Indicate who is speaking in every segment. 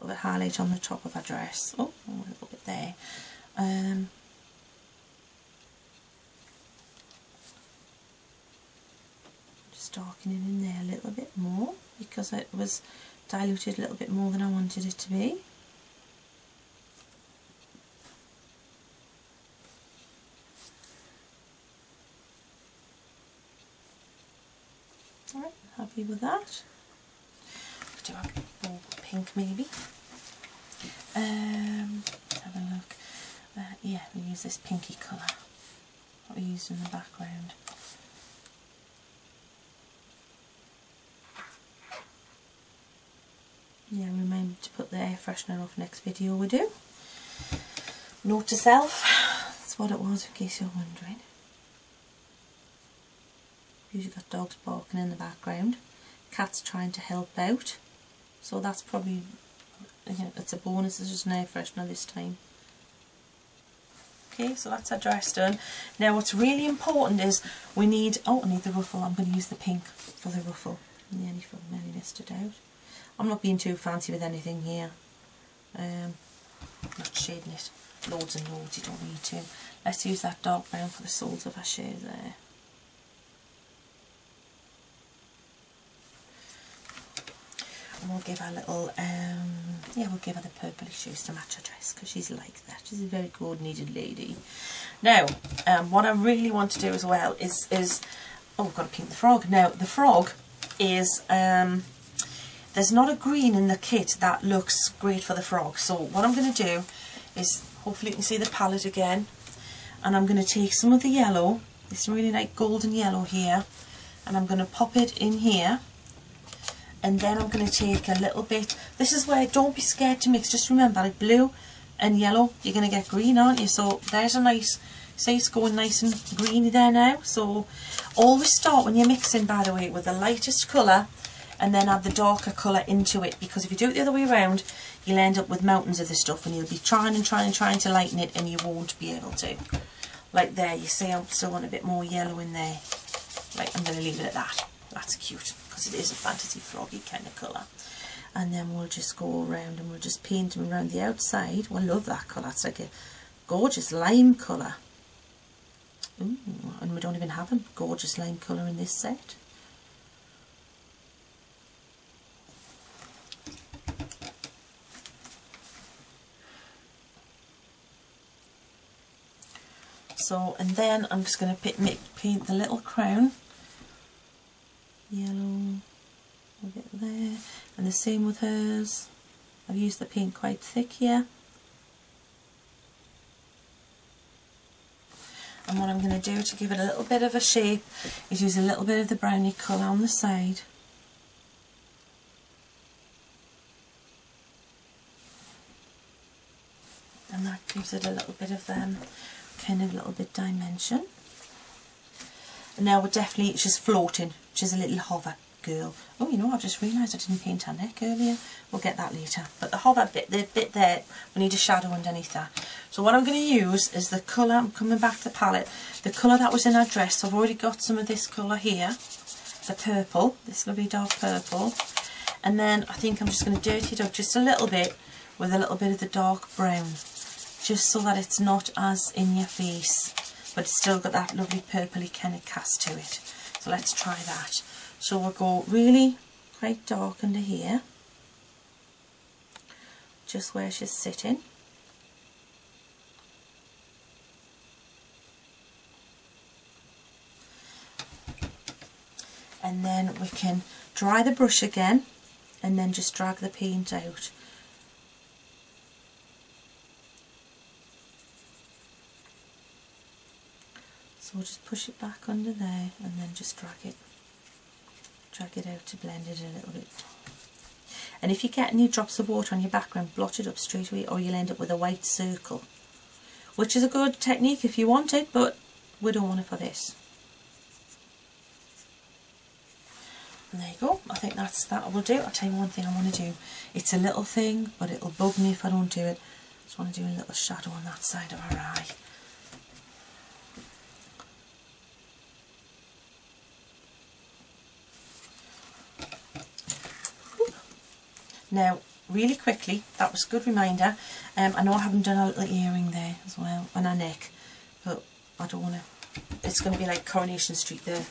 Speaker 1: little bit highlight on the top of her dress. Oh, a little bit there. Just darkening in there a little bit more because it was diluted a little bit more than I wanted it to be. Alright, happy with that. Do a more pink maybe. Have a look. Yeah, we use this pinky colour that we used in the background. Yeah, remember to put the air freshener off next video we do. Note to self, that's what it was in case you're wondering. Usually got dogs barking in the background, cats trying to help out, so that's probably, again, it's a bonus, it's just an air freshener this time. Okay, so that's our dress done. Now what's really important is we need, oh, I need the ruffle. I'm going to use the pink for the ruffle. Nearly missed it out. I'm not being too fancy with anything here. Not shading it loads and loads, you don't need to. Let's use that dark brown for the soles of our shoe there. And we'll give her a little, yeah, we'll give her the purpley shoes to match her dress because she's like that. She's a very coordinated lady. Now, what I really want to do as well is oh, I've got to paint the frog. Now, the frog is, there's not a green in the kit that looks great for the frog. So what I'm going to do is, hopefully you can see the palette again, and I'm going to take some of the yellow, this really like golden yellow here, and I'm going to pop it in here. And then I'm going to take a little bit, this is where, don't be scared to mix, just remember, like blue and yellow, you're going to get green, aren't you? So there's a nice, see it's going nice and greeny there now. So always start when you're mixing, by the way, with the lightest colour and then add the darker colour into it, because if you do it the other way around, you'll end up with mountains of this stuff and you'll be trying to lighten it and you won't be able to. Like there, you see I still want a bit more yellow in there. Like, I'm going to leave it at that. That's cute, because it is a fantasy froggy kind of colour. And then we'll just go around and we'll just paint them around the outside. Well, I love that colour. It's like a gorgeous lime colour. Ooh, and we don't even have a gorgeous lime colour in this set. So, and then I'm just going to paint the little crown. Yellow, a bit there, and the same with hers. I've used the paint quite thick here. And what I'm going to do to give it a little bit of a shape is use a little bit of the brownie colour on the side. And that gives it a little bit of kind of little bit dimension. And now we're definitely, it's just floating. She's a little hover girl. Oh, you know, I've just realised I didn't paint her neck earlier. We'll get that later. But the hover bit, the bit there, we need a shadow underneath that. So what I'm going to use is the colour, I'm coming back to the palette, the colour that was in our dress. So I've already got some of this colour here, the purple, this lovely dark purple. And then I think I'm just going to dirty it up just a little bit with a little bit of the dark brown, just so that it's not as in your face, but it's still got that lovely purpley kind of cast to it. So let's try that. So we'll go really quite dark under here, just where she's sitting. And then we can dry the brush again and then just drag the paint out. So we'll just push it back under there and then just drag it out to blend it a little bit. And if you get any drops of water on your background, blot it up straight away, or you'll end up with a white circle, which is a good technique if you want it, but we don't want it for this. And there you go. I think that will do. I'll tell you one thing I want to do. It's a little thing, but it'll bug me if I don't do it. I just want to do a little shadow on that side of her eye. Now, really quickly. That was a good reminder. I know I haven't done a little earring there as well on her neck, but I don't want to. It's going to be like Coronation Street, the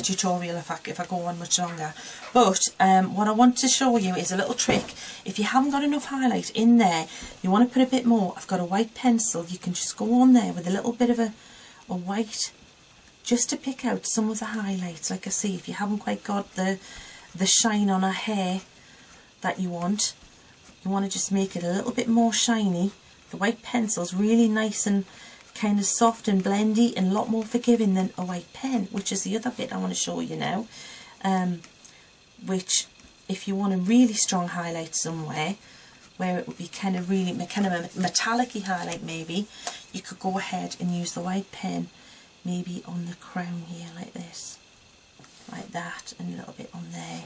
Speaker 1: tutorial if I go on much longer. But what I want to show you is a little trick. If you haven't got enough highlight in there, you want to put a bit more. I've got a white pencil. You can just go on there with a little bit of a white, just to pick out some of the highlights. Like I say, if you haven't quite got the shine on her hair that you want to just make it a little bit more shiny. The white pencil's really nice and kind of soft and blendy and a lot more forgiving than a white pen, which is the other bit I want to show you now. Which, if you want a really strong highlight somewhere where it would be kind of a metallic-y highlight, maybe you could go ahead and use the white pen maybe on the crown here, like this, like that, and a little bit on there,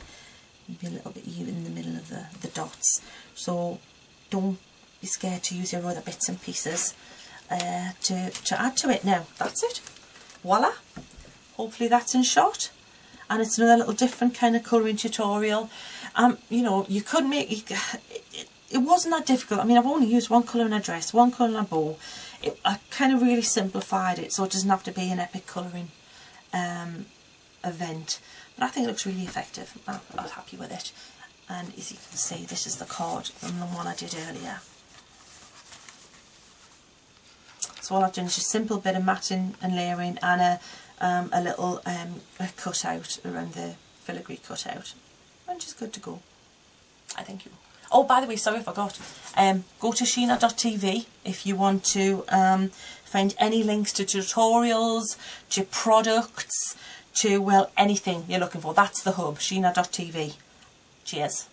Speaker 1: maybe a little bit even in the middle of the dots. So don't be scared to use your other bits and pieces to add to it. Now that's it, voila, hopefully that's in shot, and it's another little different kind of colouring tutorial. You know, you could make it wasn't that difficult. I mean, I've only used one colour in a dress, one colour in a bow. I kind of really simplified it so it doesn't have to be an epic colouring event, but I think it looks really effective. I was happy with it. And as you can see, this is the card from the one I did earlier. So all I've done is just a simple bit of matting and layering and a little a cutout around the filigree cutout, and just good to go, I think. Oh, by the way, sorry, I forgot. Go to Sheena.tv if you want to find any links to tutorials, to products, to, well, anything you're looking for. That's the hub, Sheena.tv. Cheers.